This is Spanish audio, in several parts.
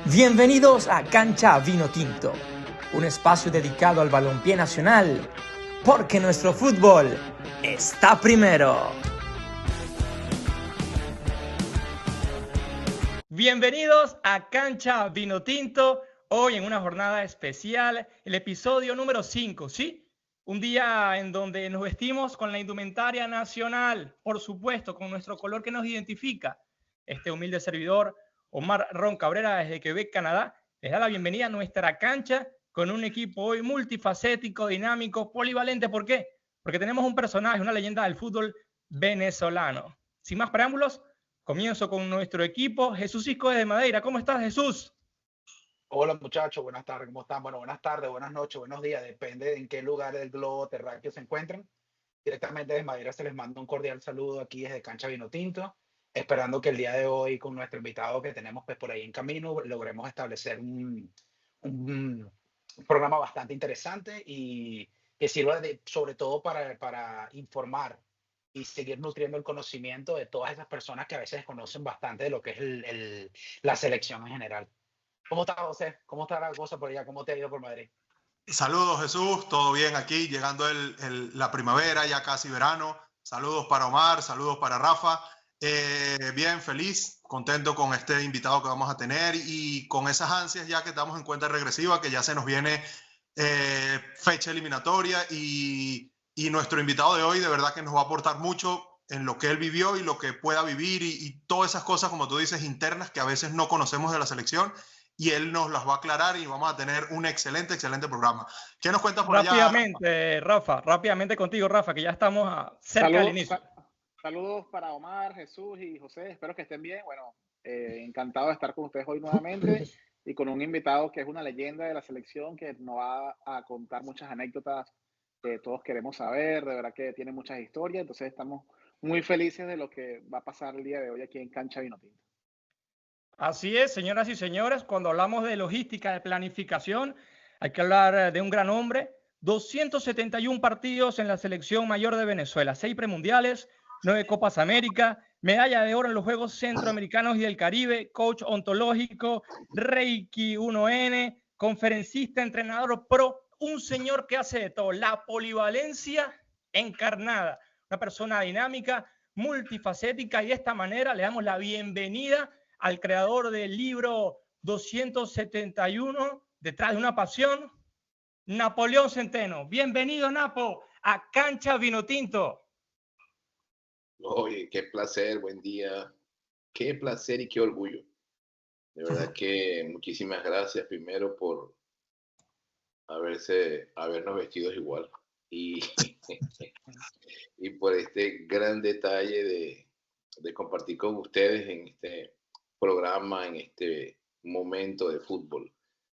Bienvenidos a Cancha Vino Tinto, un espacio dedicado al balompié nacional, porque nuestro fútbol está primero. Bienvenidos a Cancha Vino Tinto, hoy en una jornada especial, el episodio número 5, ¿sí? Un día en donde nos vestimos con la indumentaria nacional, por supuesto, con nuestro color que nos identifica. Este humilde servidor, Omar Ron Cabrera, desde Quebec, Canadá, les da la bienvenida a nuestra cancha con un equipo hoy multifacético, dinámico, polivalente. ¿Por qué? Porque tenemos un personaje, una leyenda del fútbol venezolano. Sin más preámbulos, comienzo con nuestro equipo. Jesús Isco desde Madeira. ¿Cómo estás, Jesús? Hola muchachos, buenas tardes, ¿cómo están? Bueno, buenas tardes, buenas noches, buenos días, depende de en qué lugar del globo terráqueo se encuentren. Directamente desde Madera se les manda un cordial saludo aquí desde Cancha Vino Tinto, esperando que el día de hoy con nuestro invitado que tenemos pues por ahí en camino logremos establecer un programa bastante interesante y que sirva sobre todo para informar y seguir nutriendo el conocimiento de todas esas personas que a veces conocen bastante de lo que es la selección en general. ¿Cómo está, José? ¿Cómo está la cosa por allá? ¿Cómo te ha ido por Madrid? Saludos, Jesús, todo bien aquí, llegando la primavera, ya casi verano. Saludos para Omar, saludos para Rafa. Bien, feliz, contento con este invitado que vamos a tener y con esas ansias ya que estamos en cuenta regresiva, que ya se nos viene fecha eliminatoria y nuestro invitado de hoy de verdad que nos va a aportar mucho en lo que él vivió y lo que pueda vivir y todas esas cosas, como tú dices, internas que a veces no conocemos de la selección. Y él nos las va a aclarar y vamos a tener un excelente programa. ¿Qué nos cuentas por rápidamente, allá? Rápidamente contigo, Rafa, que ya estamos cerca del inicio. Saludos para Omar, Jesús y José. Espero que estén bien. Bueno, encantado de estar con ustedes hoy nuevamente y con un invitado que es una leyenda de la selección que nos va a contar muchas anécdotas que todos queremos saber. De verdad que tiene muchas historias. Entonces estamos muy felices de lo que va a pasar el día de hoy aquí en Cancha Vino Tinto. Así es, señoras y señores, cuando hablamos de logística, de planificación, hay que hablar de un gran hombre. 271 partidos en la selección mayor de Venezuela, 6 premundiales, 9 Copas América, medalla de oro en los Juegos Centroamericanos y del Caribe, coach ontológico, Reiki 1N, conferencista, entrenador pro, un señor que hace de todo, la polivalencia encarnada, una persona dinámica, multifacética, y de esta manera le damos la bienvenida al creador del libro 271, Detrás de una pasión, Napoleón Centeno. Bienvenido, Napo, a Cancha Vino Tinto. Oye, qué placer, buen día. Qué placer y qué orgullo. De verdad que muchísimas gracias primero por habernos vestido igual y, y por este gran detalle de compartir con ustedes en este programa, en este momento de fútbol.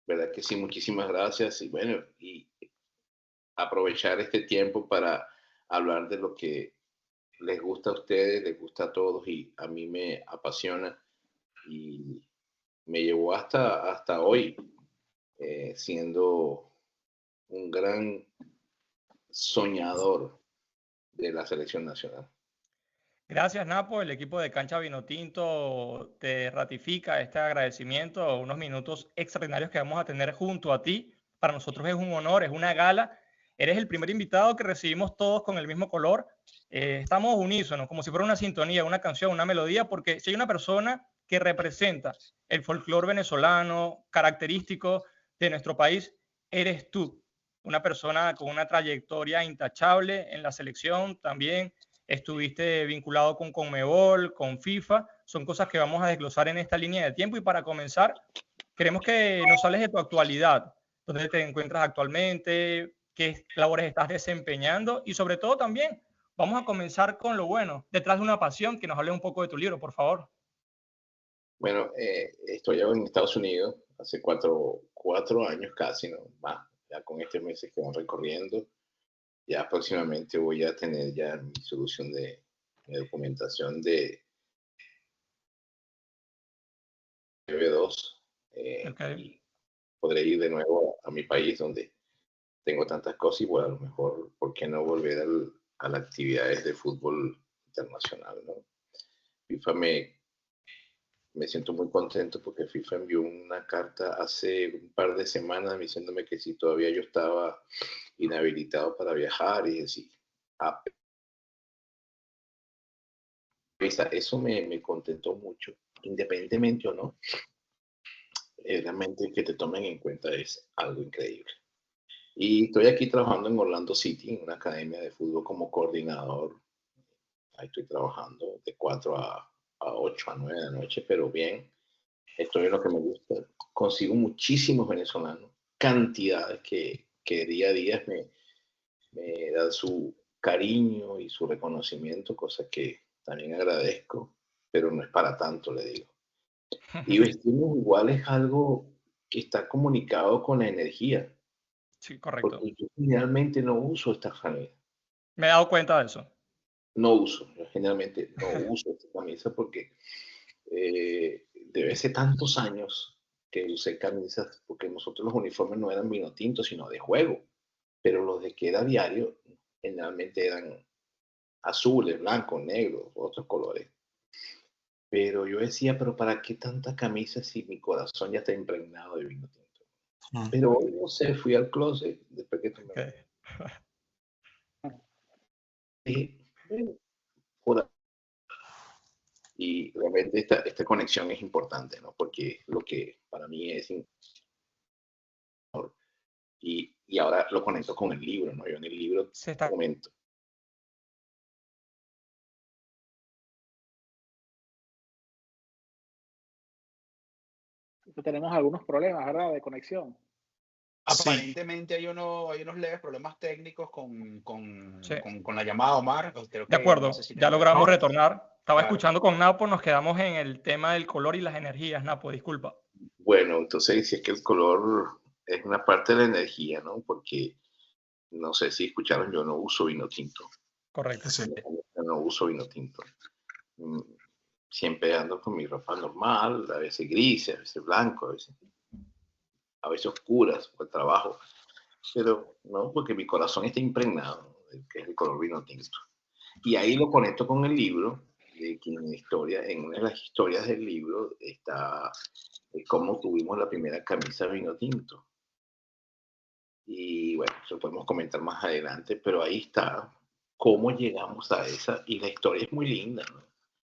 Verdad que sí, muchísimas gracias y bueno, y aprovechar este tiempo para hablar de lo que les gusta a ustedes, les gusta a todos y a mí me apasiona y me llevó hasta hoy siendo un gran soñador de la selección nacional. Gracias, Napo. El equipo de Cancha Vino Tinto te ratifica este agradecimiento, unos minutos extraordinarios que vamos a tener junto a ti. Para nosotros es un honor, es una gala. Eres el primer invitado que recibimos todos con el mismo color. Estamos unísonos, como si fuera una sintonía, una canción, una melodía, porque si hay una persona que representa el folclore venezolano, característico de nuestro país, eres tú. Una persona con una trayectoria intachable en la selección también. Estuviste vinculado con Conmebol, con FIFA, son cosas que vamos a desglosar en esta línea de tiempo. Y para comenzar, queremos que nos hables de tu actualidad, dónde te encuentras actualmente, qué labores estás desempeñando y sobre todo también vamos a comenzar con lo bueno, Detrás de una pasión, que nos hables un poco de tu libro, por favor. Bueno, estoy en Estados Unidos hace cuatro años casi, ¿no? Más, ya con este mes que vamos recorriendo. Ya próximamente voy a tener ya mi solución de mi documentación de B2 Okay. y podré ir de nuevo a mi país donde tengo tantas cosas y bueno, a lo mejor, ¿por qué no volver a las actividades de fútbol internacional, ¿no? FIFA me me siento muy contento porque FIFA envió una carta hace un par de semanas diciéndome que si todavía yo estaba inhabilitado para viajar y decir, eso me contentó mucho, independientemente o no, realmente que te tomen en cuenta es algo increíble. Y estoy aquí trabajando en Orlando City, en una academia de fútbol como coordinador. Ahí estoy trabajando de 4 a 8 a 9 de la noche, pero bien, estoy en lo que me gusta. Consigo muchísimos venezolanos, cantidades que día a día me dan su cariño y su reconocimiento, cosa que también agradezco, pero no es para tanto, le digo. Y vestirnos igual es algo que está comunicado con la energía, Sí, correcto. porque yo generalmente no uso esta camisa. Me he dado cuenta de eso. No uso, yo generalmente no uso esta camisa porque debe ser tantos años que usé camisas, porque nosotros los uniformes no eran vino tinto, sino de juego, pero los de que era diario generalmente eran azules, blancos, negros, otros colores. Pero yo decía, pero ¿para qué tanta camisa si mi corazón ya está impregnado de vino tinto? Pero hoy, no sé, fui al closet, después que tomé. Okay. Dije, bueno, y realmente esta conexión es importante, ¿no? Porque lo que para mí es y ahora lo conecto con el libro, ¿no? Yo en el libro Se está comento. Tenemos algunos problemas, ¿verdad? De conexión. Sí, Aparentemente hay unos leves problemas técnicos sí. con la llamada, Omar. Creo De que no acuerdo, sé si ya tenemos logramos error. retornar. Estaba Claro. escuchando con Napo, nos quedamos en el tema del color y las energías, Napo, disculpa. Bueno, entonces si es que el color es una parte de la energía, ¿no? Porque no sé si escucharon, yo no uso vino tinto. Correcto. sí. Yo no uso vino tinto. Siempre ando con mi ropa normal, a veces gris, a veces blanco, a veces oscuras por el trabajo. Pero no, porque mi corazón está impregnado, que es el color vino tinto. Y ahí lo conecto con el libro, de que en una de las historias del libro está cómo tuvimos la primera camisa vino tinto. Y bueno, eso podemos comentar más adelante, pero ahí está cómo llegamos a esa, y la historia es muy linda, ¿no?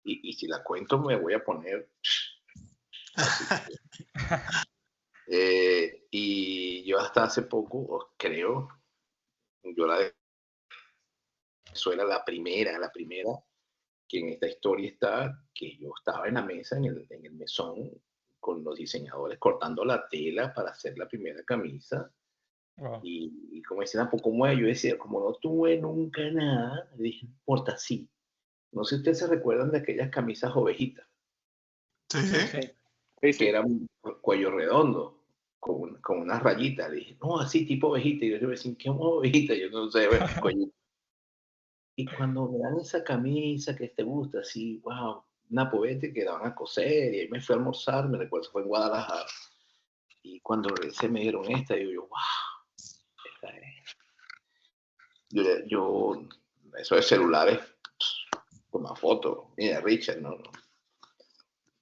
Y si la cuento me voy a poner... y yo hasta hace poco, creo, yo la de Venezuela, la primera, que en esta historia está, que yo estaba en la mesa, en el mesón, con los diseñadores cortando la tela para hacer la primera camisa. Wow. Y como decían, pues como yo decía, como no tuve nunca nada, dije, no importa, sí. No sé si ustedes se recuerdan de aquellas camisas ovejitas, Sí, Sí, Sí, sí. sí, sí. que eran cuello redondo, con unas rayitas. Le dije, no, así tipo ovejita. Y yo me decía, ¿qué ovejita? Yo no sé, bueno, cuello. Y cuando me dan esa camisa que te gusta, así, wow, una poeta que la van a coser, y ahí me fui a almorzar, me recuerdo, fue en Guadalajara. Y cuando regresé me dieron esta, y yo, wow, esta es. Yo, eso de celulares, toma fotos. Mira, Richard, no.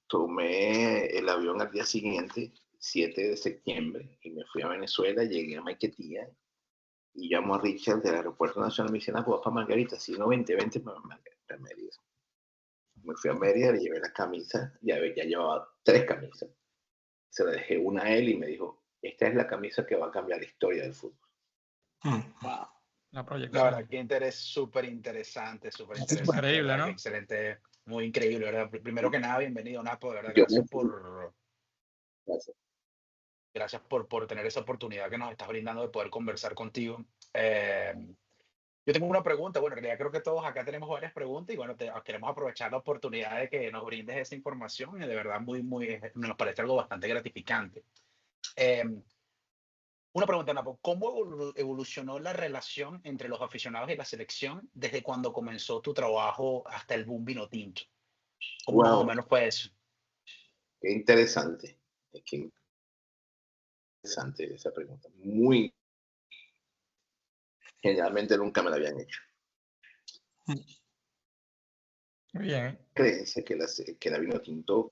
Tomé el avión al día siguiente, 7 de septiembre, y me fui a Venezuela, llegué a Maiquetía, y llamo a Richard del Aeropuerto Nacional, me dice, pues vas para Margarita, si no, vente para Mérida. Me fui a Mérida, le llevé la camisa, ya llevaba 3 camisas. Se la dejé una a él y me dijo, esta es la camisa que va a cambiar la historia del fútbol. Wow. La La proyección. verdad, que interés súper interesante, Increíble, ¿verdad? ¿no? Qué excelente, muy increíble, ¿verdad? Primero que nada, bienvenido, Napo, de verdad, Yo gracias me fui, gracias. gracias por tener esa oportunidad que nos estás brindando de poder conversar contigo. Yo tengo una pregunta, bueno, en realidad creo que todos acá tenemos varias preguntas y bueno, queremos aprovechar la oportunidad de que nos brindes esa información y de verdad nos parece algo bastante gratificante. Eh, una pregunta, Napo, ¿cómo evolucionó la relación entre los aficionados y la selección desde cuando comenzó tu trabajo hasta el boom vino tinto? ¿Cómo más o Wow, menos fue eso? qué interesante. Qué interesante esa pregunta. Muy, generalmente nunca me la habían hecho. Muy bien. Creencia que la vino tinto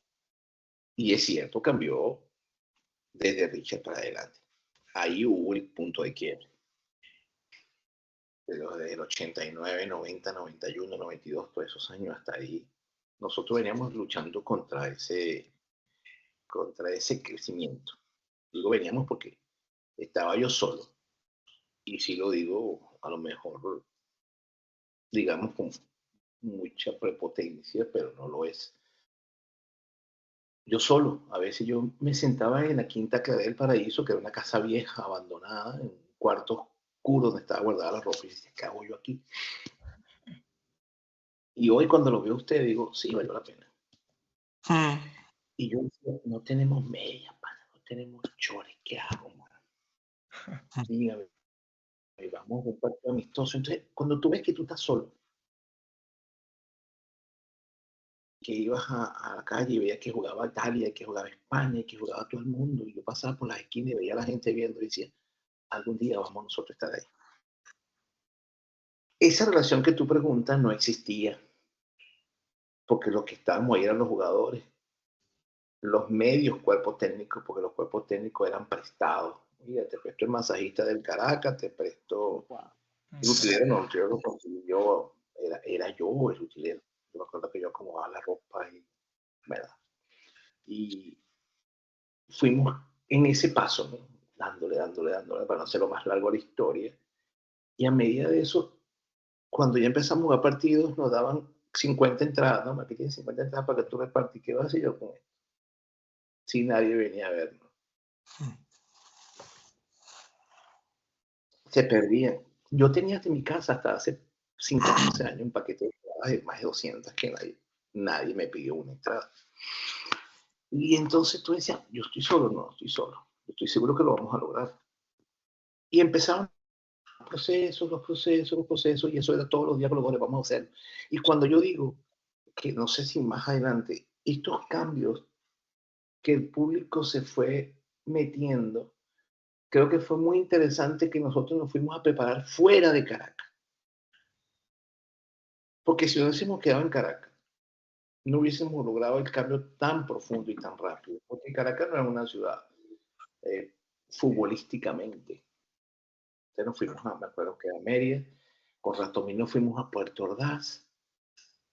Y es cierto, cambió desde Richard para adelante. Ahí hubo el punto de quiebre. Pero desde el 89, 90, 91, 92, todos esos años hasta ahí, nosotros veníamos luchando contra ese crecimiento. Digo veníamos porque estaba yo solo. Y si lo digo, a lo mejor, digamos, con mucha prepotencia, pero no lo es. Yo solo, a veces yo me sentaba en la Quinta Clave del Paraíso, que era una casa vieja, abandonada, en un cuarto oscuro donde estaba guardada la ropa, y decía, ¿qué hago yo aquí? Y hoy cuando lo veo a usted, digo, sí, valió la pena. Y yo decía, no tenemos medias, pana, no tenemos chores, ¿qué hago, man? Dígame, vamos a un partido amistoso. Entonces, cuando tú ves que tú estás solo, que ibas a la calle y veías que jugaba Italia, que jugaba España, que jugaba todo el mundo, y yo pasaba por las esquinas y veía a la gente viendo y decía, algún día vamos nosotros a estar ahí. Esa relación que tú preguntas no existía, porque los que estábamos ahí eran los jugadores, los medios cuerpos técnicos, porque los cuerpos técnicos eran prestados. Mira, te presto el masajista del Caracas, te presto el utilero, no, el utilero lo conseguí yo, era yo el utilero. Yo me acuerdo que yo acomodaba la ropa y, ¿verdad? Y fuimos en ese paso, ¿no? dándole, para no hacerlo más largo a la historia. Y a medida de eso, cuando ya empezamos a jugar partidos, nos daban 50 entradas, ¿no? Aquí tienes 50 entradas para que tú repartas. ¿Qué vas a hacer yo con esto? Si nadie venía a vernos. Se perdían. Yo tenía en mi casa hasta hace 5 o 11 años un paquete de entradas de más de 200 que nadie me pidió una entrada. Y entonces tú decías, yo estoy solo, no, estoy solo. Yo estoy seguro que lo vamos a lograr. Y empezaron los procesos, y eso era todos los días que lo vamos a hacer. Y cuando yo digo que no sé si más adelante, estos cambios que el público se fue metiendo, creo que fue muy interesante que nosotros nos fuimos a preparar fuera de Caracas. Porque si no hubiésemos quedado en Caracas, no hubiésemos logrado el cambio tan profundo y tan rápido. Porque Caracas no era una ciudad futbolísticamente. Entonces nos fuimos me acuerdo que a Mérida, con Ratomino fuimos a Puerto Ordaz,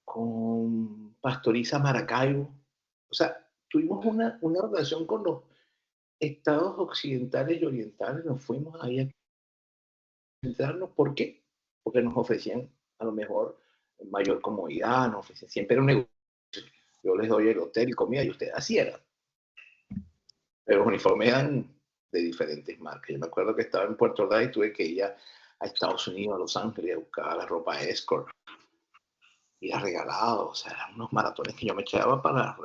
con Pastoriza Maracaibo. O sea, tuvimos una relación con los estados occidentales y orientales, nos fuimos ahí a entrarnos. ¿Por qué? Porque nos ofrecían a lo mejor mayor comodidad, nos ofrecían siempre un negocio. Yo les doy el hotel y comida y ustedes así era. Pero los uniformes eran de diferentes marcas. Yo me acuerdo que estaba en Puerto Ordaz y tuve que ir a Estados Unidos, a Los Ángeles, a buscar la ropa Escort. Y era regalado, o sea, eran unos maratones que yo me echaba para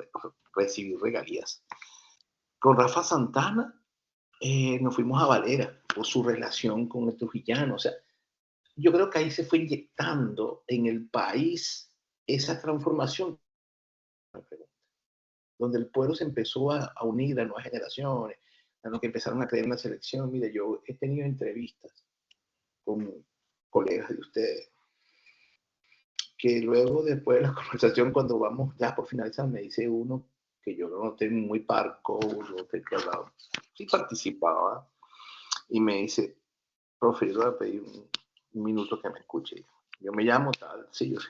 recibir regalías. Con Rafa Santana nos fuimos a Valera por su relación con el trujillano. O sea, yo creo que ahí se fue inyectando en el país esa transformación, donde el pueblo se empezó a unir a nuevas generaciones, a los que empezaron a creer en la selección. Mire, yo he tenido entrevistas con colegas de ustedes, que luego, después de la conversación, cuando vamos ya por finalizar, me dice uno que yo lo noté muy parco, no sé qué hablaba, sí participaba, y me dice, profe, yo le voy a pedir un minuto que me escuche. Yo me llamo tal, sí, yo sé.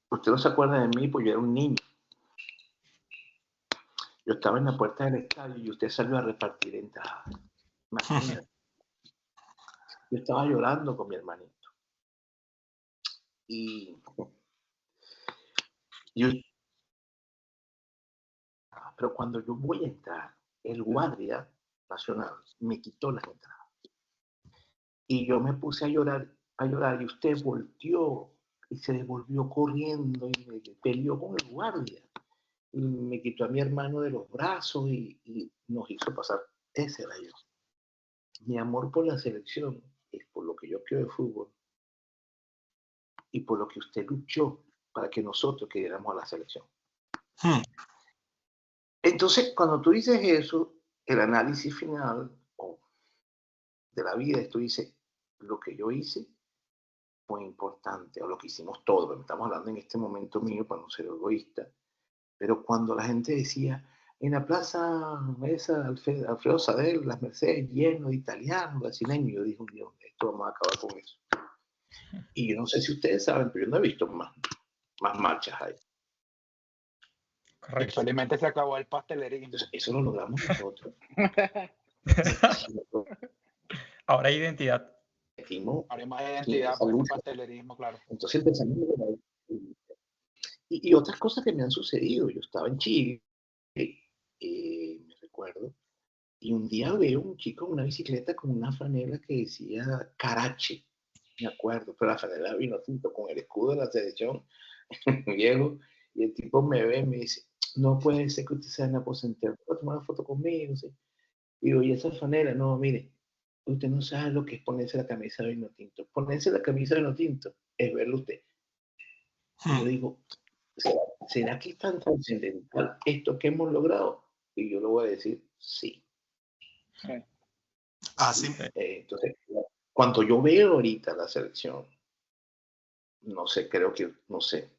Usted no se acuerda de mí, pues yo era un niño. Yo estaba en la puerta del estadio y usted salió a repartir entradas. Imagínate. Yo estaba llorando con mi hermanito. Pero cuando yo voy a entrar, el guardia nacional me quitó las entradas. Y yo me puse a llorar, y usted volteó y se devolvió corriendo y me peleó con el guardia. Y me quitó a mi hermano de los brazos y nos hizo pasar. Ese era yo. Mi amor por la selección es por lo que yo quiero de fútbol y por lo que usted luchó para que nosotros queriéramos a la selección. Entonces, cuando tú dices eso, el análisis final de la vida, tú dices, lo que yo hice fue importante, o lo que hicimos todos, pero estamos hablando en este momento mío para no ser egoísta, Pero cuando la gente decía, en la plaza esa, Alfredo Sadel, Las Mercedes, lleno de italianos, brasileños, yo dije, Dios, esto vamos a acabar con eso. Y yo no sé si ustedes saben, pero yo no he visto más marchas ahí. Correcto. Felizmente se acabó el pastelerismo. Entonces, eso lo logramos nosotros. Ahora hay identidad. Ahora hay más identidad por el pastelerismo, claro. Entonces empezamos a... Y otras cosas que me han sucedido. Yo estaba en Chile, me recuerdo, y un día veo un chico en una bicicleta con una franela que decía Carache, me acuerdo, pero la franela vino tinto con el escudo de la selección viejo, y el tipo me ve y me dice, no puede ser que usted sea en aposentado, ¿puedo tomar una foto conmigo? ¿Sí? Y digo, ¿y esa franela? No, mire, usted no sabe lo que es ponerse la camisa de vino tinto. Ponerse la camisa de vino tinto es verlo usted. Y yo digo, ¿será que es tan trascendental esto que hemos logrado? Y yo le voy a decir, sí. Así. Entonces, cuando yo veo ahorita la selección, no sé, creo que, no sé,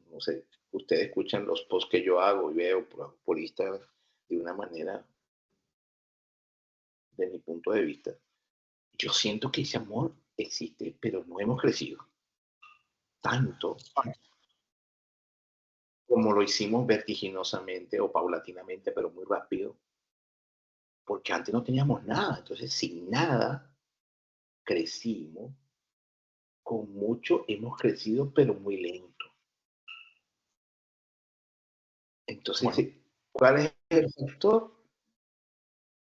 ustedes escuchan los posts que yo hago y veo por Instagram de una manera, de mi punto de vista, yo siento que ese amor existe, pero no hemos crecido tanto como lo hicimos vertiginosamente o paulatinamente, pero muy rápido, porque antes no teníamos nada. Entonces, sin nada, crecimos. Con mucho hemos crecido, pero muy lento. Entonces, Bueno. ¿cuál es el factor?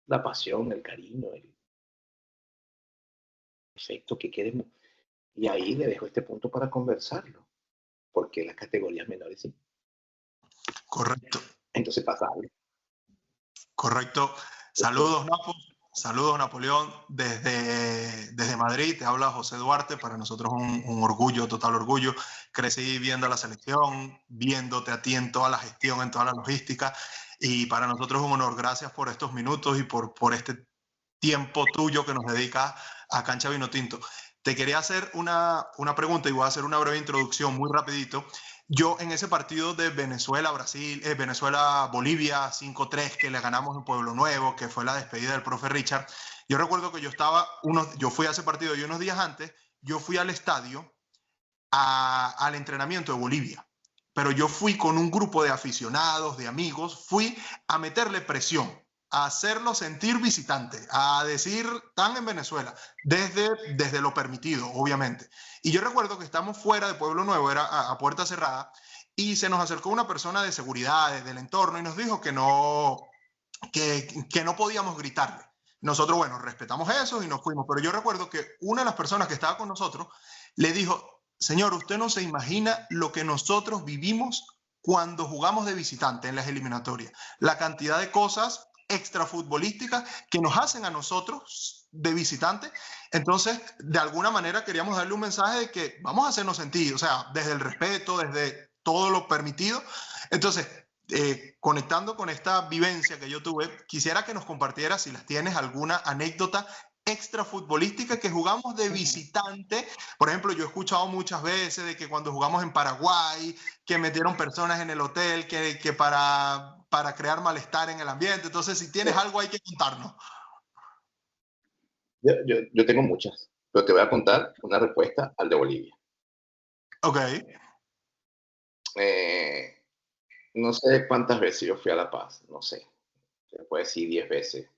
La pasión, el cariño, el efecto que queremos. Y ahí le dejo este punto para conversarlo, porque las categorías menores sí. Correcto. Entonces, pasable. Correcto. Saludos, Napo. Saludos, Napoleón. Desde Madrid te habla José Duarte. Para nosotros un orgullo, total orgullo. Crecí viendo la selección, viéndote a ti en toda la gestión, en toda la logística. Y para nosotros es un honor. Gracias por estos minutos y por este tiempo tuyo que nos dedicas a Cancha Vinotinto. Te quería hacer una pregunta y voy a hacer una breve introducción muy rapidito. Yo en ese partido de Venezuela-Bolivia 5-3 que le ganamos en Pueblo Nuevo, que fue la despedida del profe Richard, yo recuerdo que yo fui a ese partido y unos días antes, yo fui al estadio al entrenamiento de Bolivia. Pero yo fui con un grupo de aficionados, de amigos, fui a meterle presión, a hacerlo sentir visitante, a decir, están en Venezuela, desde lo permitido, obviamente. Y yo recuerdo que estamos fuera de Pueblo Nuevo, era a puerta cerrada, y se nos acercó una persona de seguridad del entorno y nos dijo que no podíamos gritarle. Nosotros, bueno, respetamos eso y nos fuimos, pero yo recuerdo que una de las personas que estaba con nosotros le dijo, señor, usted no se imagina lo que nosotros vivimos cuando jugamos de visitante en las eliminatorias. La cantidad de cosas extrafutbolísticas que nos hacen a nosotros de visitante. Entonces, de alguna manera queríamos darle un mensaje de que vamos a hacernos sentir, o sea, desde el respeto, desde todo lo permitido. Entonces, conectando con esta vivencia que yo tuve, quisiera que nos compartieras, si las tienes, alguna anécdota extrafutbolística que jugamos de visitante. Por ejemplo, yo he escuchado muchas veces de que cuando jugamos en Paraguay, que metieron personas en el hotel, que para crear malestar en el ambiente. Entonces, si tienes algo hay que contarnos. Yo tengo muchas, pero te voy a contar una respuesta al de Bolivia. Ok. No sé cuántas veces yo fui a La Paz, no sé. Se puede decir 10 veces.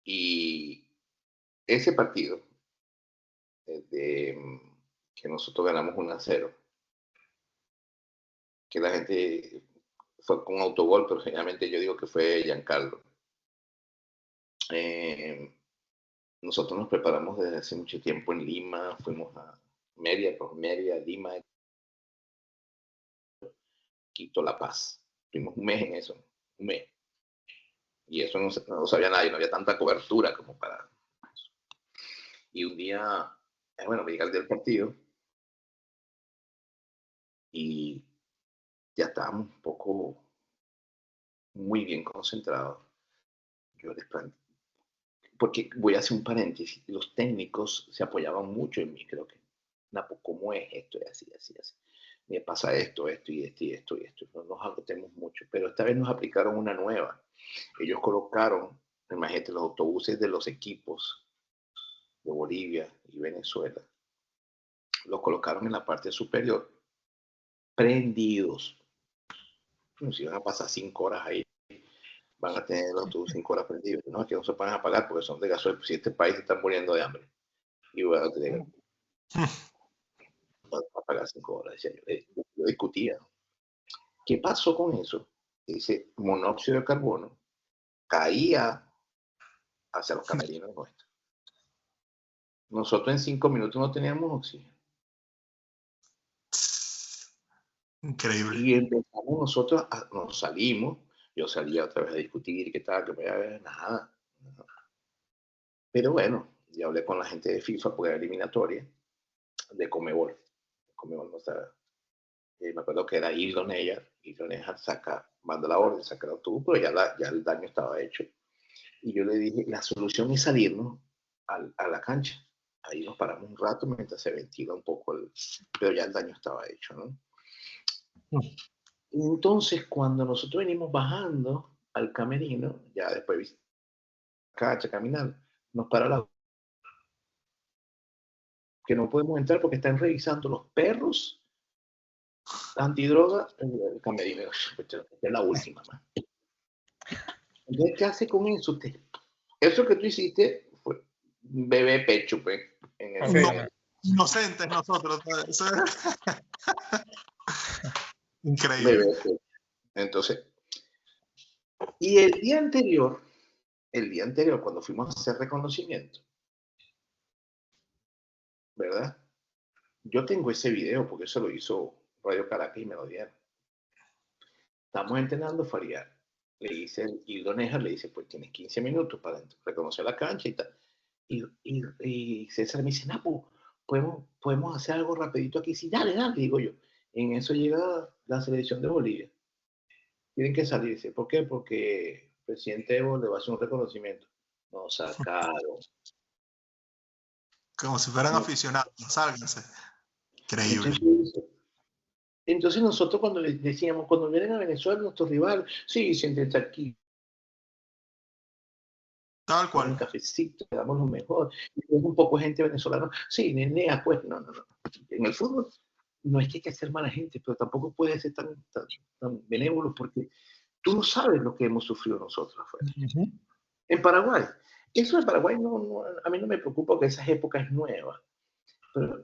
Y ese partido, que nosotros ganamos 1-0, que la gente fue con autogol, pero generalmente yo digo que fue Giancarlo. Nosotros nos preparamos desde hace mucho tiempo en Lima, fuimos a Mérida, Lima, Quito, La Paz. Tuvimos un mes en eso, un mes. Y eso no sabía nadie, no había tanta cobertura como para eso. Y un día, bueno, me llega el del partido y ya estábamos un poco muy bien concentrados. Yo les planteé, porque voy a hacer un paréntesis, los técnicos se apoyaban mucho en mí, creo que, Napo, ¿cómo es esto? Y así, así, así. me pasa esto, esto y esto y esto y esto. No nos agotemos mucho, pero esta vez nos aplicaron una nueva. Ellos colocaron, imagínate, los autobuses de los equipos de Bolivia y Venezuela, los colocaron en la parte superior, prendidos. Si van a pasar 5 horas ahí, van a tener el autobús 5 horas prendidos. No, es que no se pueden apagar porque son de gasoil. Pues si este país está muriendo de hambre, y van a tener apagar 5 horas. Decía yo discutía. ¿Qué pasó con eso? Ese monóxido de carbono caía hacia los camerinos nuestros. Nosotros en 5 minutos no teníamos oxígeno. Increíble. Y empezamos nosotros, nos salimos, yo salía otra vez a discutir, qué tal, que me iba a ver, nada. Pero bueno, ya hablé con la gente de FIFA porque era eliminatoria, de Conmebol. Conmebol no estaba. Me acuerdo que era Hilton Neyer manda la orden, saca el autobús, pero ya el daño estaba hecho. Y yo le dije, la solución es salirnos a la cancha. Ahí nos paramos un rato mientras se ventila un poco, pero ya el daño estaba hecho, ¿no? Entonces, cuando nosotros venimos bajando al camerino, ya después de la cancha, caminar, nos para la que no podemos entrar porque están revisando los perros antidroga el camerino. Esta es la última, man. Entonces, ¿qué hace con eso usted? Eso que tú hiciste fue bebé pecho, pues. Inocentes nosotros. Increíble. Bebé pecho. Entonces, y el día anterior, cuando fuimos a hacer reconocimiento, ¿verdad? Yo tengo ese video porque eso lo hizo Radio Caracas y me lo dieron. Estamos entrenando Faria. Le dice Hildo Neja, le dice, pues tienes 15 minutos para reconocer la cancha y tal. Y César me dice, Napo, ¿podemos hacer algo rapidito aquí? Sí, dale, digo yo. En eso llega la selección de Bolivia. Tienen que salir. Dice, ¿por qué? Porque el presidente Evo le va a hacer un reconocimiento. Nos sacaron. Como si fueran aficionados, sálganse. Increíble. Entonces nosotros cuando les decíamos, cuando vienen a Venezuela nuestros rivales, sí, siéntense aquí. Tal cual. Un cafecito, le damos lo mejor. Y es un poco gente venezolana. Sí, nene, pues, no. En el fútbol no es que hay que ser mala gente, pero tampoco puede ser tan benévolo porque tú no sabes lo que hemos sufrido nosotros afuera. Uh-huh. En Paraguay. Eso de Paraguay a mí no me preocupa porque esa época es nueva. Pero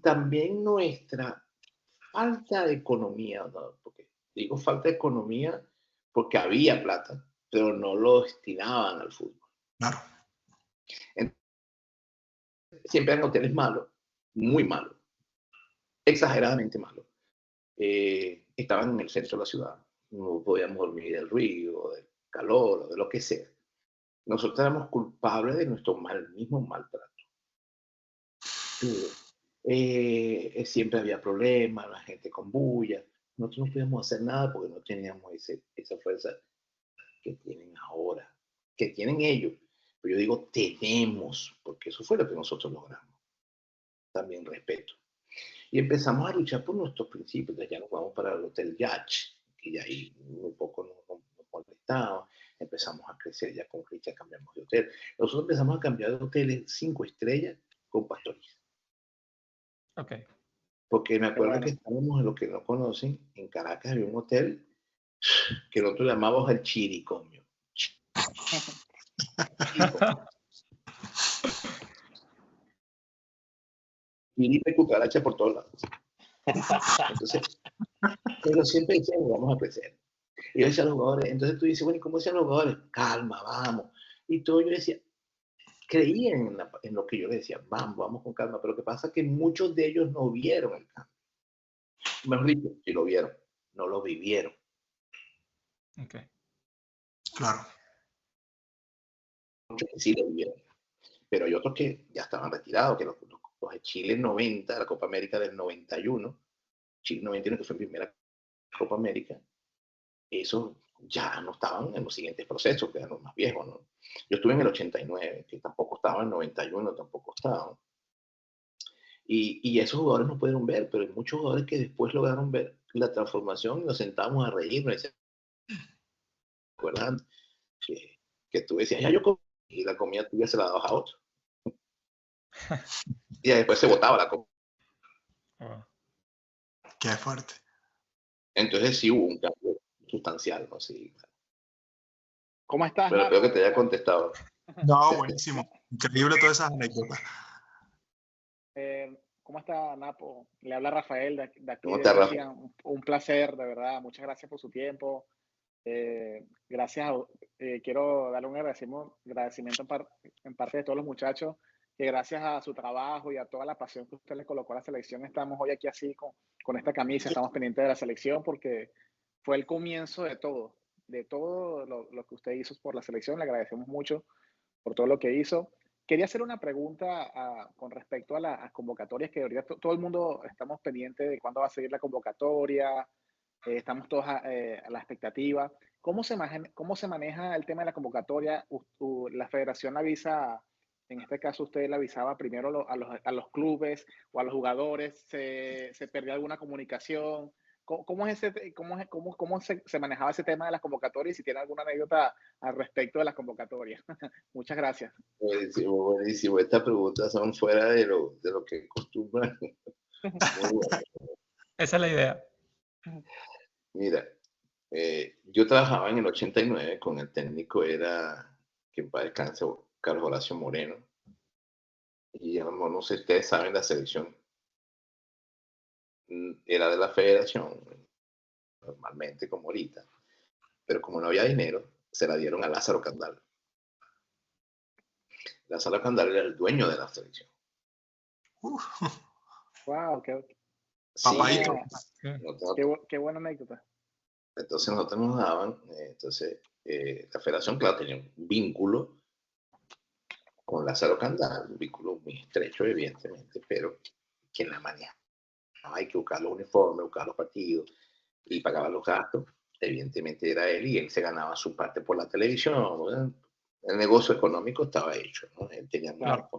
también nuestra falta de economía, ¿no? Porque digo falta de economía porque había plata, pero no lo destinaban al fútbol. Claro. Siempre eran hoteles malos, muy malos, exageradamente malos. Estaban en el centro de la ciudad, no podíamos dormir del ruido, del calor, o de lo que sea. Nosotros éramos culpables de nuestro mismo maltrato. Siempre había problemas, la gente con bulla. Nosotros no podíamos hacer nada porque no teníamos esa fuerza que tienen ahora, que tienen ellos. Pero yo digo tenemos, porque eso fue lo que nosotros logramos. También respeto. Y empezamos a luchar por nuestros principios. Ya nos vamos para el Hotel Yach, que ya ahí un poco nos molestaba. Empezamos a crecer ya con Cristian, cambiamos de hotel. Nosotros empezamos a cambiar de hoteles 5 estrellas con Pastoriza. Ok. Porque me acuerdo que estábamos, en lo que no conocen, en Caracas había un hotel que nosotros llamábamos el Chiricomio. Chiripa y cucaracha por todos lados. Entonces, pero siempre decíamos, vamos a crecer. Y yo decía a los jugadores, entonces tú dices, bueno, ¿y cómo decían los jugadores? Calma, vamos. Y todo yo decía, creían en lo que yo les decía, vamos con calma. Pero lo que pasa es que muchos de ellos no vieron el cambio. Mejor dicho, si lo vieron, no lo vivieron. Ok. Claro. Muchos que sí lo vivieron. Pero hay otros que ya estaban retirados, que los de Chile 90, la Copa América del 91, Chile 91 que fue mi primera Copa América, esos ya no estaban en los siguientes procesos, que eran los más viejos, ¿no? Yo estuve en el 89, que tampoco estaba, en el 91 tampoco estaba. Y esos jugadores no pudieron ver, pero hay muchos jugadores que después lograron ver la transformación y nos sentamos a reírnos. ¿Recuerdan? Que tú decías, ya yo comí, y la comida tuya se la dabas a otro. Y después se botaba la comida. Qué fuerte. Entonces sí hubo un cambio sustancial, ¿no? Sí. ¿Cómo estás, Pero espero que te haya contestado. No, buenísimo. Increíble todas esas anécdotas. ¿Cómo está, Napo? Le habla Rafael de aquí ¿Cómo de está, Rafa? Michigan. Un placer, de verdad. Muchas gracias por su tiempo. Quiero darle un agradecimiento en parte de todos los muchachos, que gracias a su trabajo y a toda la pasión que usted le colocó a la selección, estamos hoy aquí así con esta camisa, estamos pendientes de la selección porque fue el comienzo de todo lo que usted hizo por la selección. Le agradecemos mucho por todo lo que hizo. Quería hacer una pregunta con respecto a las convocatorias, que ahorita todo el mundo estamos pendientes de cuándo va a seguir la convocatoria. Estamos todos a la expectativa. ¿Cómo se maneja el tema de la convocatoria? La federación avisa, en este caso usted le avisaba primero a los clubes o a los jugadores, se perdió alguna comunicación. ¿Cómo se manejaba ese tema de las convocatorias? Y si tiene alguna anécdota al respecto de las convocatorias. Muchas gracias. Buenísimo, buenísimo. Estas preguntas son fuera de lo que acostumbran. Esa es la idea. Mira, yo trabajaba en el 89 con el técnico, que en paz descanse, Carlos Horacio Moreno. Y no sé si ustedes saben, la selección era de la federación, normalmente como ahorita. Pero como no había dinero, se la dieron a Lázaro Candal. Lázaro Candal era el dueño de la selección. Wow, Papadito. qué buena anécdota. Entonces nosotros nos daban, la federación, claro, tenía un vínculo con Lázaro Candal, un vínculo muy estrecho, evidentemente, pero quien la manejaba, hay que buscar los uniformes, buscar los partidos y pagaba los gastos, evidentemente era él, y él se ganaba su parte por la televisión, ¿no? El negocio económico estaba hecho, ¿no? Él tenía Claro.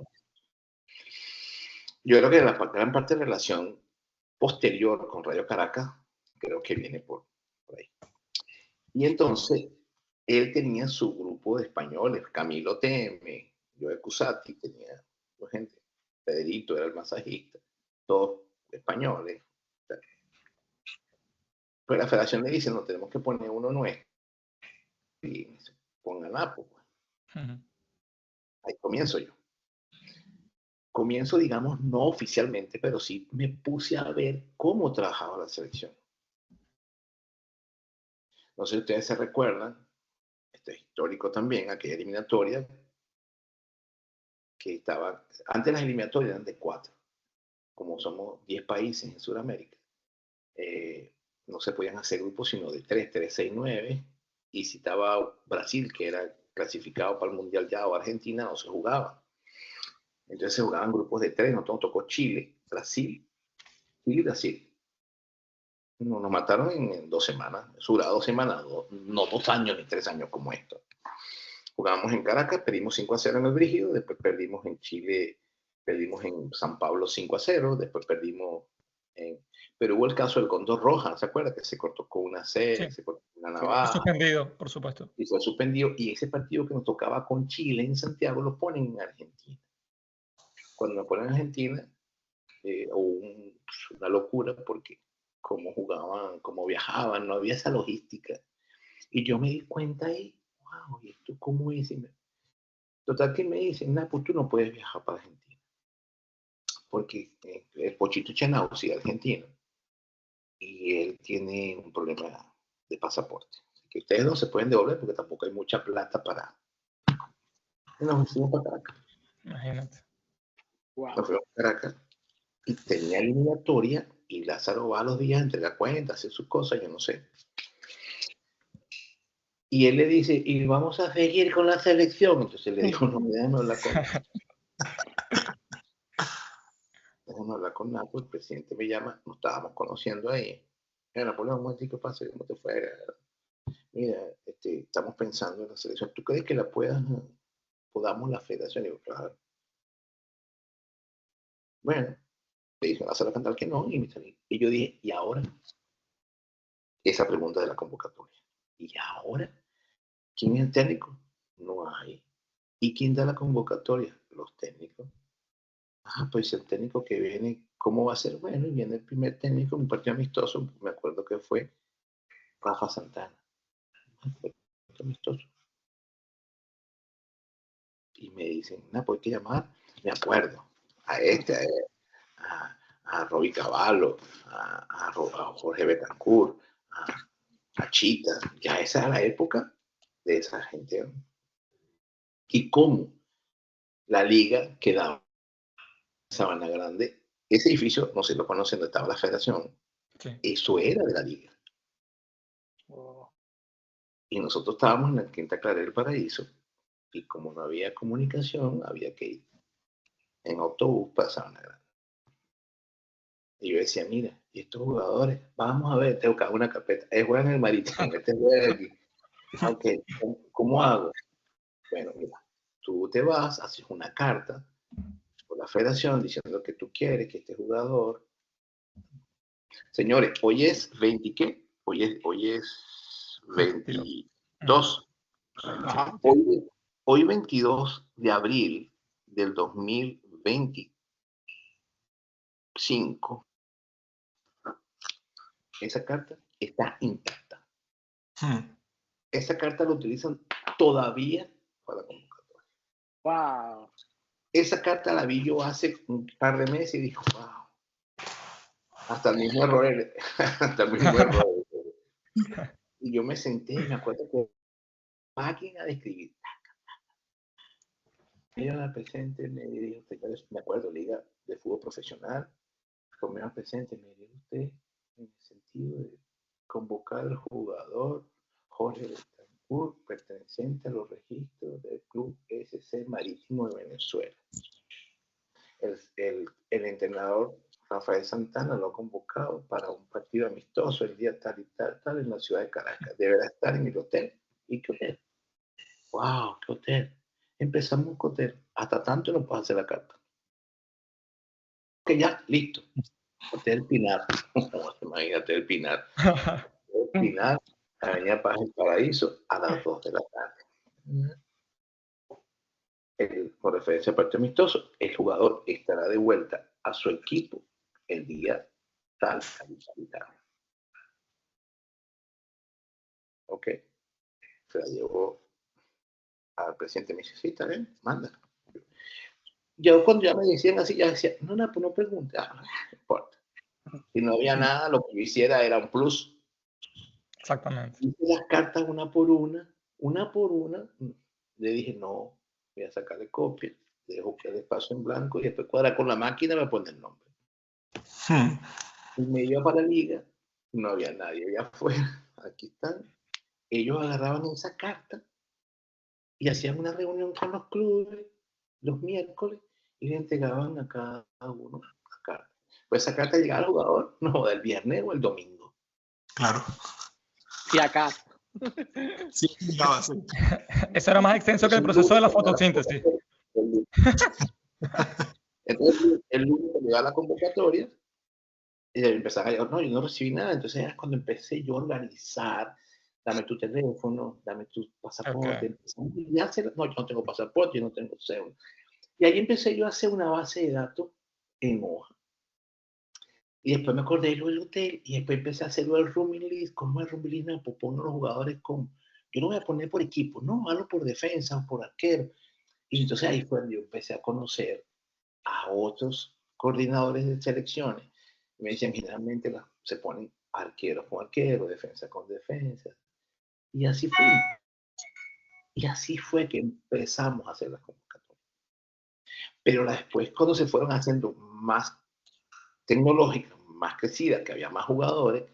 Yo creo que la gran parte de la relación posterior con Radio Caracas, creo que viene por ahí. Y entonces, él tenía su grupo de españoles, Camilo Teme, Joe Cusati, tenía gente, Federito era el masajista, todos españoles. Pues la federación le dice, no, tenemos que poner uno nuestro. Y pongan Napo. Ahí comienzo yo. Comienzo, digamos, no oficialmente, pero sí me puse a ver cómo trabajaba la selección. No sé si ustedes se recuerdan, este es histórico también, aquella eliminatoria que estaba, antes las eliminatorias eran de 4, como somos 10 países en Sudamérica, no se podían hacer grupos sino de 3, 6, 9, y si estaba Brasil, que era clasificado para el Mundial ya, o Argentina, no se jugaba. Entonces se jugaban grupos de 3, nosotros tocó Chile, Brasil y Brasil. Nos mataron en 2 semanas, eso duraba 2 semanas, no 2 años ni 3 años como esto. Jugábamos en Caracas, perdimos 5-0 en el Brígido, después perdimos en Chile, perdimos en San Pablo 5-0, después perdimos en... Pero hubo el caso del Cóndor Roja, ¿se acuerda? Que se cortó con una C, Sí. se cortó con una navaja. Fue suspendido, por supuesto. Y fue suspendido, y ese partido que nos tocaba con Chile en Santiago lo ponen en Argentina. Cuando nos ponen en Argentina, hubo una locura porque cómo jugaban, cómo viajaban, no había esa logística. Y yo me di cuenta ahí, wow, ¿y esto cómo es? Total que me dicen, pues tú no puedes viajar para Argentina. Porque el Pochito Chanao sigue argentino. Y él tiene un problema de pasaporte. Así que ustedes no se pueden devolver porque tampoco hay mucha plata para... Y nos fuimos para Caracas. Imagínate. Wow. Nos fuimos para Caracas. Y tenía eliminatoria y Lázaro va a los días, entrega cuentas, hace sus cosas, yo no sé. Y él le dice, y vamos a seguir con la selección. Entonces le dijo, no, déjame hablar con déjame hablar con Napo, el presidente me llama, nos estábamos conociendo ahí. Mira, Napoleón, un momento, ¿qué pasa? ¿Cómo te fue? Mira, estamos pensando en la selección. ¿Tú crees que la podamos la federación? Y digo, claro. Bueno, Le dije, ¿vas a cantar que no? Y yo dije, ¿y ahora? Esa pregunta de la convocatoria. ¿Y ahora? ¿Quién es el técnico? No hay. ¿Y quién da la convocatoria? Los técnicos. Ah, pues el técnico que viene, ¿cómo va a ser? Bueno, y viene el primer técnico, un partido amistoso, me acuerdo que fue Rafa Santana. Amistoso. Y me dicen, no, pues hay que llamar, me acuerdo, a Robbie Cavallo, a Jorge Betancourt, a Chita. Ya esa era la época de esa gente, ¿no? Y cómo la liga quedaba en Sabana Grande, ese edificio, no sé si lo conocen, donde estaba la federación, Sí. eso era de la liga. Oh. Y nosotros estábamos en la Quinta Clara del Paraíso, y como no había comunicación, había que ir en autobús para Sabana Grande. Y yo decía, mira, y estos jugadores, vamos a ver, tengo que hacer una carpeta, juegan en el Marítimo, este juega aquí. Ok, ¿cómo hago? Bueno, mira, tú te vas, haces una carta por la federación diciendo que tú quieres que este jugador... Señores, hoy es 20, ¿qué? Hoy es 22. Ajá. Hoy 22 de abril del 2025, esa carta está intacta. Esa carta la utilizan todavía para la convocatoria. Wow. Esa carta la vi yo hace un par de meses y dije, wow. Hasta el mismo error. Hasta el mismo error. Y yo me senté, me acuerdo que máquina de escribir. Ella presente, me dijo, me acuerdo, Liga de Fútbol Profesional, me presente, me dijo usted en el sentido de convocar al jugador Jorge Betancourt, perteneciente a los registros del Club SC Marítimo de Venezuela. El entrenador Rafael Santana lo ha convocado para un partido amistoso el día tal y tal, tal, en la ciudad de Caracas. Deberá estar en el hotel. ¿Y qué hotel? ¡Wow! ¿Qué hotel? Empezamos un hotel. Hasta tanto no puedo hacer la carta. Que ya, listo. Hotel Pinar. Imagínate el Pinar. El Pinar, Avenida Paz del Paraíso, a las 2 de la tarde. Por referencia al partido amistoso, el jugador estará de vuelta a su equipo el día tal. Ok. Se la llevó al presidente, me dice, sí, está bien, manda. Yo cuando ya me decían así, ya decía, no, pues no pregunta, no importa. Si no había nada, lo que yo hiciera era un plus. Exactamente. Hice las cartas una por una. Le dije, no, voy a sacarle copia, dejo que el espacio en blanco y después cuadra con la máquina y me pone el nombre. Y me iba para la liga, no había nadie allá afuera, aquí están. Ellos agarraban esa carta y hacían una reunión con los clubes los miércoles y le entregaban a cada uno la carta. Pues esa carta llegaba al jugador, no, el viernes o el domingo. Claro. Y acá. Sí, llegaba así. Eso era más extenso que el proceso de la fotosíntesis. Entonces, el lunes cuando llegaba la convocatoria, empezaba a llegar, no, yo no recibí nada. Entonces es cuando empecé yo a organizar, dame tu teléfono, dame tu pasaporte. Okay. No, yo no tengo pasaporte, yo no tengo cédula. Y ahí empecé yo a hacer una base de datos en hoja. Y después me acordé de lo del hotel y después empecé a hacerlo del rooming list. ¿Cómo es el rooming list? Pues pongo los jugadores con... Yo no voy a poner por equipo, no, hazlo por defensa o por arquero. Y entonces ahí fue donde yo empecé a conocer a otros coordinadores de selecciones. Me decían, generalmente se ponen arqueros con arqueros, defensa con defensa. Y así fue. Y así fue que empezamos a hacer las convocatorias. Pero después, cuando se fueron haciendo más tecnológicas, más crecidas, que había más jugadores,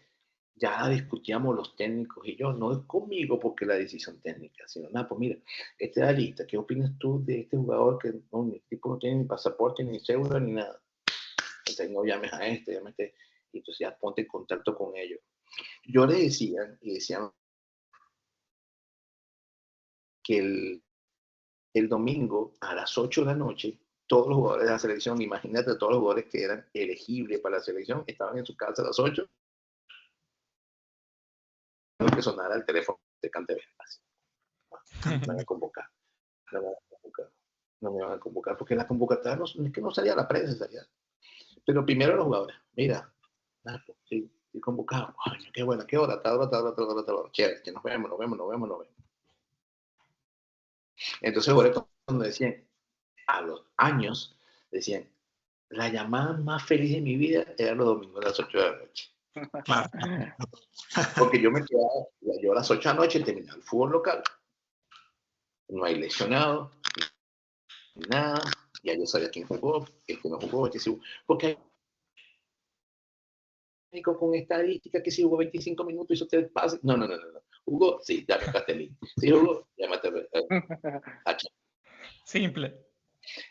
ya discutíamos los técnicos y yo, no conmigo porque la decisión técnica, sino nada, pues mira, esta es la lista, ¿qué opinas tú de este jugador que no, el tipo no tiene ni pasaporte, ni cédula, ni nada? Entonces no llames a este, llame a este, y entonces ya ponte en contacto con ellos. Yo les decía, y decían que el domingo a las 8 de la noche todos los jugadores de la selección, imagínate todos los jugadores que eran elegibles para la selección, estaban en su casa a las 8, que sonara el teléfono de Cantebe. Me van a convocar, no me van a convocar, no me van a convocar, porque la convocatoria no, es que no salía a la prensa, salía. Pero primero los jugadores, mira, sí, estoy convocado, ay, qué buena, qué hora, tal hora, chévere, que nos vemos. Entonces, cuando decían, a los años, decían, la llamada más feliz de mi vida era los domingos a las 8 de la noche. Claro. Porque yo me quedaba, yo a las 8 de la noche terminaba el fútbol local. No hay lesionados, ni nada. Ya yo sabía quién jugó, este no jugó, este sí jugó. Porque con estadística que si jugó 25 minutos hizo 3 pases. No. ¿Jugó? Sí, dame Castellín. Sí, jugó, llámate a Simple.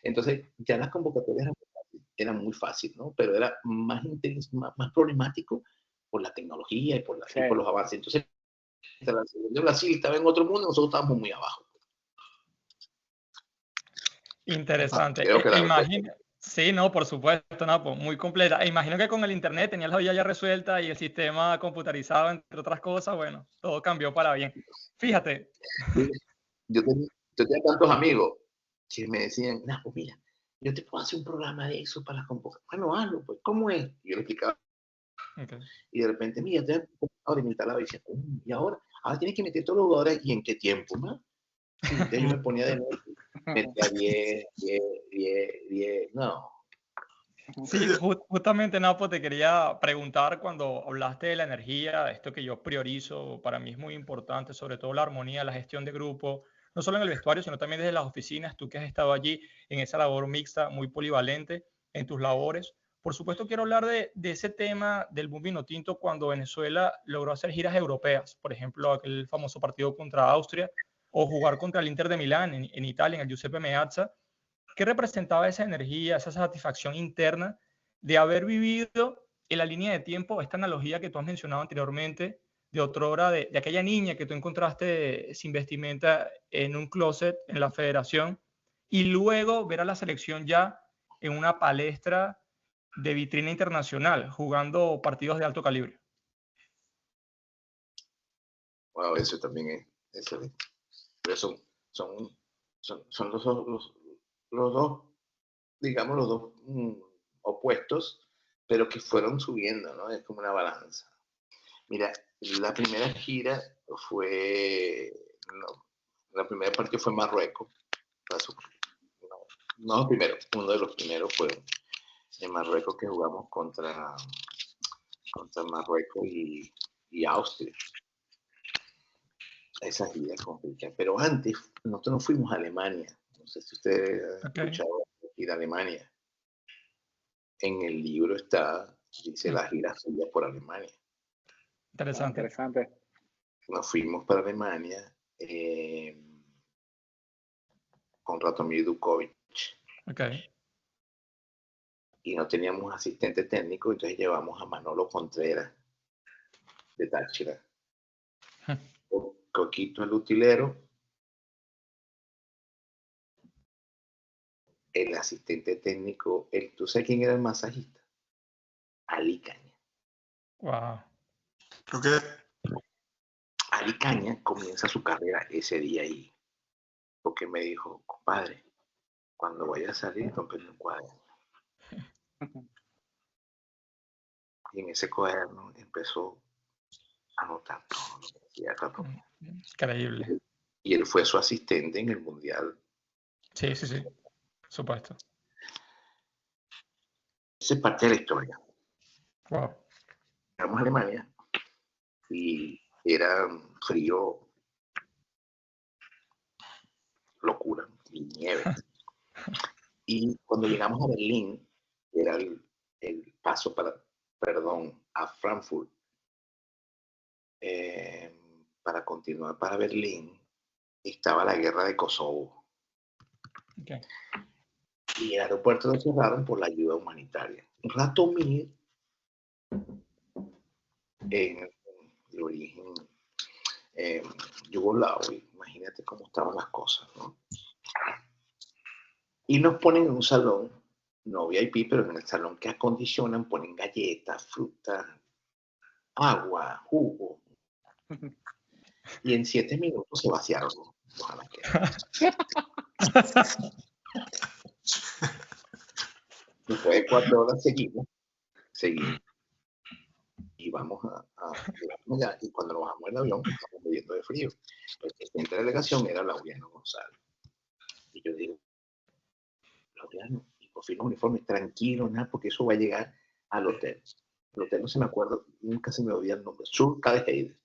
Entonces, ya las convocatorias eran muy fáciles, ¿no? Pero era más intenso, más problemático por la tecnología y por los avances. Entonces, la selección de Brasil estaba en otro mundo, nosotros estábamos muy abajo. Interesante. Creo que Sí, no, por supuesto, no, pues muy completa. Imagino que con el internet tenías la olla ya resuelta y el sistema computarizado, entre otras cosas, bueno, todo cambió para bien. Fíjate. Yo tenía tantos amigos que me decían, no, pues mira, yo te puedo hacer un programa de eso para convocar. Bueno, hazlo, pues, ¿cómo es? Y yo le explicaba. Okay. Y de repente, mira, te ahora me instalaba y decía, y ahora tienes que meter todos los jugadores, ¿y en qué tiempo, no? Sí, entonces yo me ponía de nuevo, metía 10, no. Sí, justamente, Napo, te quería preguntar cuando hablaste de la energía, esto que yo priorizo, para mí es muy importante, sobre todo la armonía, la gestión de grupo, no solo en el vestuario, sino también desde las oficinas, tú que has estado allí en esa labor mixta, muy polivalente en tus labores. Por supuesto, quiero hablar de ese tema del boom vino tinto cuando Venezuela logró hacer giras europeas, por ejemplo, aquel famoso partido contra Austria, o jugar contra el Inter de Milán en Italia, en el Giuseppe Meazza. ¿Qué representaba esa energía, esa satisfacción interna de haber vivido en la línea de tiempo esta analogía que tú has mencionado anteriormente, de otrora, de aquella niña que tú encontraste sin vestimenta en un closet en la federación, y luego ver a la selección ya en una palestra de vitrina internacional, jugando partidos de alto calibre? Wow, eso también es excelente. Pero son los dos, digamos, los dos opuestos, pero que fueron subiendo, ¿no? Es como una balanza. Mira, la primera gira fue, la primera parte fue Marruecos. No, primero, uno de los primeros fue en Marruecos, que jugamos contra Marruecos y Austria. Esa gira complicada. Pero antes, nosotros nos fuimos a Alemania. No sé si ustedes han escuchado ir a Alemania. En el libro dice la gira suya por Alemania. Interesante. Nos fuimos para Alemania con Ratomir Dukovic. Okay. Y no teníamos asistente técnico, entonces llevamos a Manolo Contreras de Táchira. Coquito el utilero, el asistente técnico, ¿tú sabes quién era el masajista? Ali Caña. Wow. Creo que Ali Caña comienza su carrera ese día ahí, porque me dijo, compadre, cuando vaya a salir, rompeme un cuaderno. Y en ese cuaderno empezó a anotar todo lo que hacía Ratomir. Increíble. Y él fue su asistente en el Mundial. Sí, supuesto. Esa es parte de la historia. Wow. Llegamos a Alemania y era frío, locura, y nieve. Y cuando llegamos a Berlín, era el paso a Frankfurt, para continuar para Berlín, estaba la guerra de Kosovo. Okay. Y el aeropuerto lo cerraron por la ayuda humanitaria. Ratomir, en el origen yugoslavo, imagínate cómo estaban las cosas, ¿no? Y nos ponen en un salón, no VIP, pero en el salón que acondicionan, ponen galletas, frutas, agua, jugo. Y en 7 minutos se vaciaron los anaqueles. Después de 4 horas seguimos. Y vamos llegamos allá, y cuando nos bajamos del avión, estamos muriendo de frío. El presidente de la delegación era Laureano González. Y yo digo, Laureano, y por fin los uniformes, tranquilo, nada, porque eso va a llegar al hotel. El hotel no se me acuerdo, nunca se me olvida el nombre, Sur Cadeheide.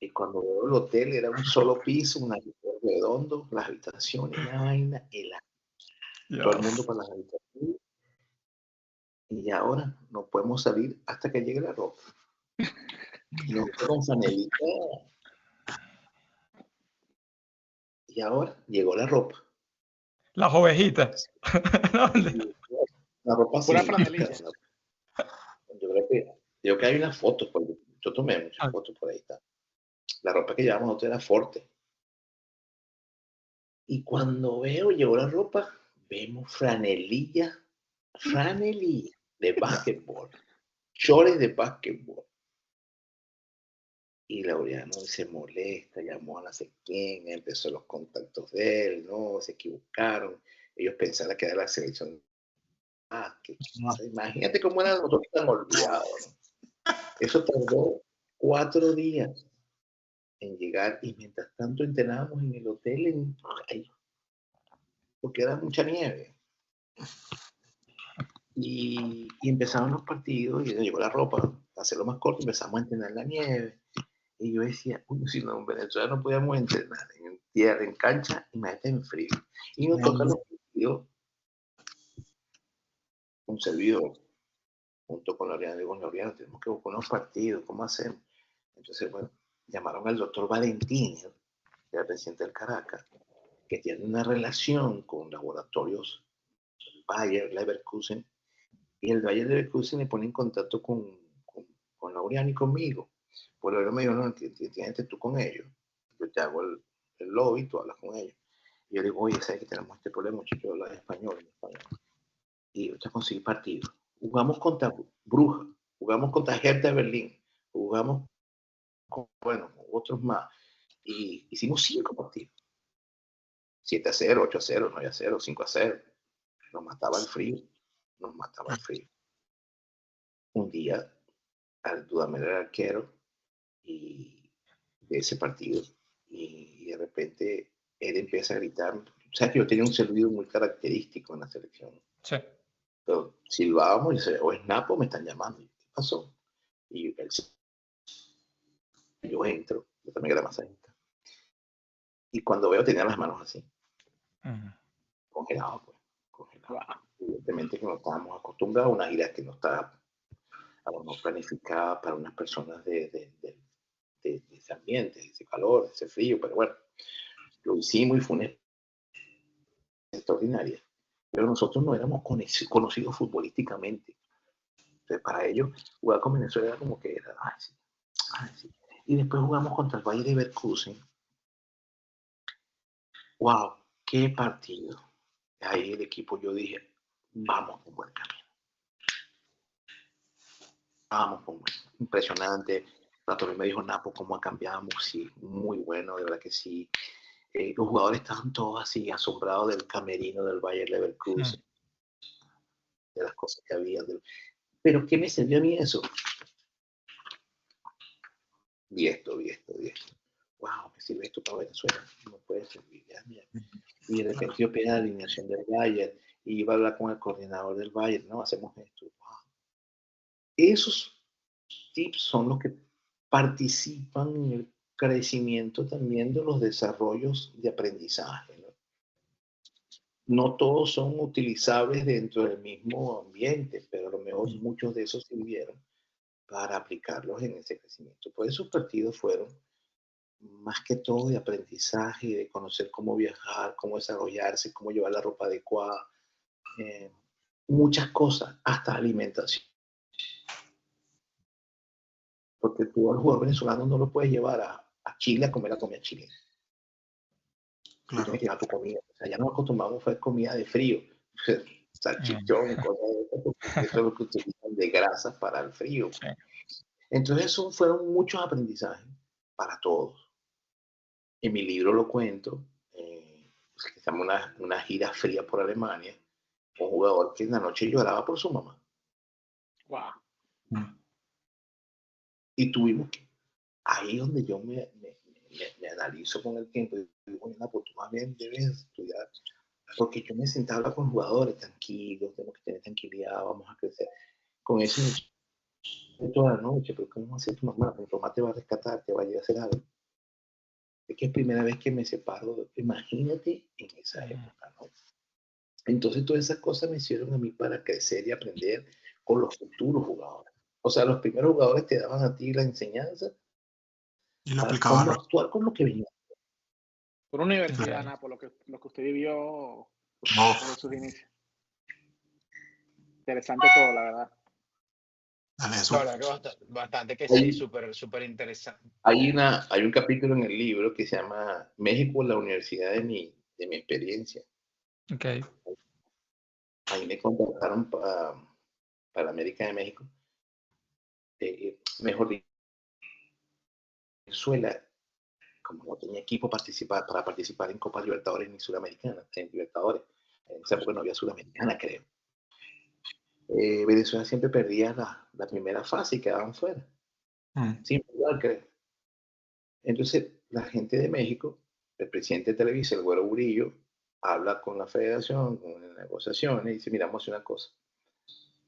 Y cuando veo el hotel, era un solo piso, un alrededor redondo, las habitaciones, una vaina helada. Todo el mundo para las habitaciones. Y ahora no podemos salir hasta que llegue la ropa. No con franelita. Y ahora llegó la ropa. Las ovejitas. La ropa Pura sí. franelilla. Yo creo que hay unas fotos, yo tomé muchas fotos por ahí. La ropa que llevamos nosotros era Forte. Y cuando llegó la ropa, vemos franelilla de básquetbol, shorts de básquetbol. Y Laureano se molesta, llamó a no sé quién, empezó los contactos de él, no, se equivocaron. Ellos pensaban que era la selección. Imagínate cómo eran nosotros tan olvidados. Eso tardó 4 días en llegar y mientras tanto entrenábamos en el hotel porque era mucha nieve. Y empezaron los partidos y llegó la ropa, para hacerlo más corto, empezamos a entrenar en la nieve. Y yo decía, uy, si no, en Venezuela no podíamos entrenar en tierra, en cancha, imagínate en frío. Y nos toca los partidos, un servidor, junto con Laureano, tenemos que buscar unos partidos, ¿cómo hacemos? Entonces, bueno, llamaron al doctor Valentín, que era el presidente del Caracas, que tiene una relación con laboratorios Bayer, Leverkusen, y el Bayer Leverkusen me pone en contacto con Laureano y conmigo. Pues luego me dijo, no, entiéndete tú con ellos. Yo te hago el lobby, tú hablas con ellos. Y yo digo, oye, ¿sabes que tenemos este problema? Yo hablo español. Y yo te conseguí partido. Jugamos contra Bruja, jugamos contra Hertha de Berlín, jugamos con, bueno, otros más. Y hicimos 5 partidos. 7-0, 8-0, 9-0, 5-0. Nos mataba el frío. Un día, al Dudamel era arquero y de ese partido. Y de repente él empieza a gritar. O sea que yo tenía un silbido muy característico en la selección. Sí. Pero silbábamos y dice, o es Napo, me están llamando. ¿Qué pasó? Y yo entro, yo también era masajista. Y cuando veo tenía las manos así. Congelado, pues. Congelado. Evidentemente que no estábamos acostumbrados a una gira que no estaba no planificada para unas personas de ese ambiente, de ese calor, de ese frío, pero bueno, lo hicimos y fue una extraordinaria. Pero nosotros no éramos conocidos futbolísticamente. Entonces, para ellos, jugar con Venezuela era como que era, sí. Y después jugamos contra el Bayer Leverkusen. ¡Wow! ¡Qué partido! Ahí el equipo, yo dije, vamos por buen camino. Impresionante. También me dijo, Napo, ¿cómo cambiamos? Sí, muy bueno, de verdad que sí. Los jugadores estaban todos así, asombrados del camerino del Bayer Leverkusen, de las cosas que había. Pero ¿qué me sirvió a mí eso? Vi esto. Wow, me sirve esto para Venezuela. No puede servir. Ya. Y de repente yo pedí la alineación del Bayer y iba a hablar con el coordinador del Bayer. No, hacemos esto. Wow. Esos tips son los que participan en el crecimiento también de los desarrollos de aprendizaje. No todos son utilizables dentro del mismo ambiente, pero a lo mejor muchos de esos sirvieron para aplicarlos en ese crecimiento. Pues esos partidos fueron más que todo de aprendizaje, de conocer cómo viajar, cómo desarrollarse, cómo llevar la ropa adecuada, muchas cosas, hasta alimentación. Porque tú al jugador venezolano no lo puedes llevar a Chile a comer la comida chilena. Claro. Tienes que llevar tu comida. O sea, ya nos acostumbramos a comida de frío. Salchichón, cosas de eso, porque eso es lo que utilizan de grasas para el frío. Sí. Entonces, eso fueron muchos aprendizajes para todos. En mi libro lo cuento, que se llama una gira fría por Alemania, un jugador que en la noche lloraba por su mamá. Wow. Y tuvimos que, ahí es donde yo me analizo con el tiempo, y digo, bueno, pues tú más bien debes estudiar, porque yo me sentaba a hablar con jugadores tranquilos, tenemos que tener tranquilidad, vamos a crecer. Con eso toda la noche, pero ¿cómo va a hacer tu mamá? Tu mamá te va a rescatar, te va a ir a hacer algo. Es que es primera vez que me separo, imagínate en esa época, ¿no? Entonces todas esas cosas me hicieron a mí para crecer y aprender con los futuros jugadores. O sea, los primeros jugadores te daban a ti la enseñanza Y lo para aplicaban. cómo actuar con lo que venía. Por universidad, nada, por lo que usted vivió Uf. en sus inicios. Interesante todo, la verdad. Dale, La Jesús. verdad que bastante que Ahí- sí, súper interesante. Hay un capítulo en el libro que se llama México, la universidad de mi experiencia. Ok. Ahí me contrataron para América de México. Mejor dicho, Venezuela, como no tenía equipo para participar en Copa Libertadores ni Sudamericana, en Libertadores, en esa época no había Sudamericana, creo. Venezuela siempre perdía la primera fase y quedaban fuera. Siempre igual, creo. Entonces, la gente de México, el presidente de Televisa, el Güero Burillo, habla con la federación, con las negociaciones, y dice, mira, vamos a hacer una cosa.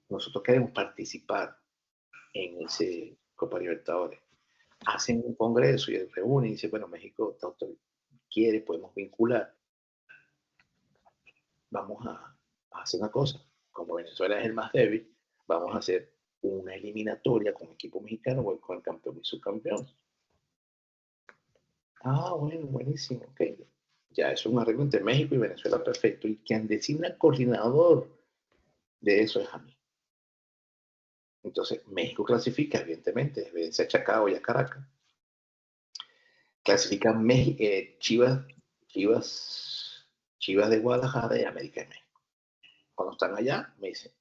Nosotros queremos participar en ese Copa Libertadores. Hacen un congreso y reúnen y dice, bueno, México quiere, podemos vincular. Vamos a hacer una cosa. Como Venezuela es el más débil, vamos a hacer una eliminatoria con equipo mexicano, con el campeón y subcampeón. Ah, bueno, buenísimo, ok. Ya es un arreglo entre México y Venezuela perfecto. Y quien designa coordinador de eso es a mí. Entonces, México clasifica, evidentemente, vence a Chacao y a Caracas. Clasifica Chivas de Guadalajara y América de México. Cuando están allá, me dicen,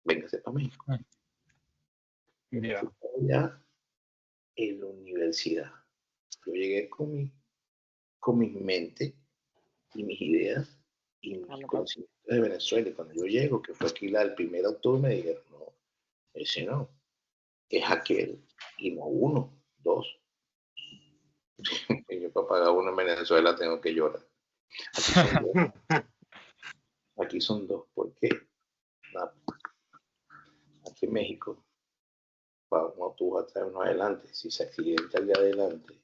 véngase para México. Yeah. Allá en la universidad. Yo llegué con mi mente y mis ideas y mis conocimientos de Venezuela. Y cuando yo llego, que fue aquí el 1 de octubre, me dijeron, no, ese no, es aquel. Y no uno, dos. Y yo para pagar uno en Venezuela tengo que llorar. Aquí son dos. ¿Por qué? Aquí en México, para un autobús atrás uno adelante, si se accidenta el de adelante,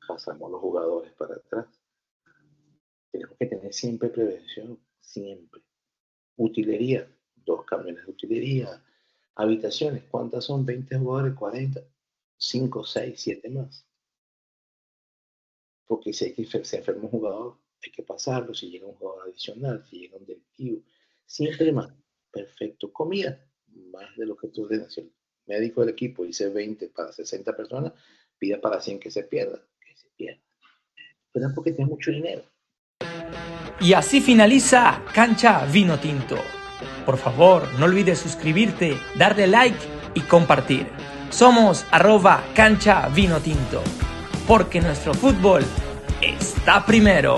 pasamos los jugadores para atrás. Tenemos que tener siempre prevención, siempre. Utilería, 2 camiones de utilería. Habitaciones, ¿cuántas son? 20 jugadores, 40, 5, 6, 7 más. Porque si se enferma un jugador, hay que pasarlo. Si llega un jugador adicional, si llega un directivo, siempre más. Perfecto. Comida, más de lo que tú ordenas. Si el médico del equipo dice 20 para 60 personas, pida para 100 que se pierda. Pero es porque tiene mucho dinero. Y así finaliza Cancha Vino Tinto. Por favor, no olvides suscribirte, darle like y compartir. Somos @Cancha Vino Tinto, porque nuestro fútbol está primero.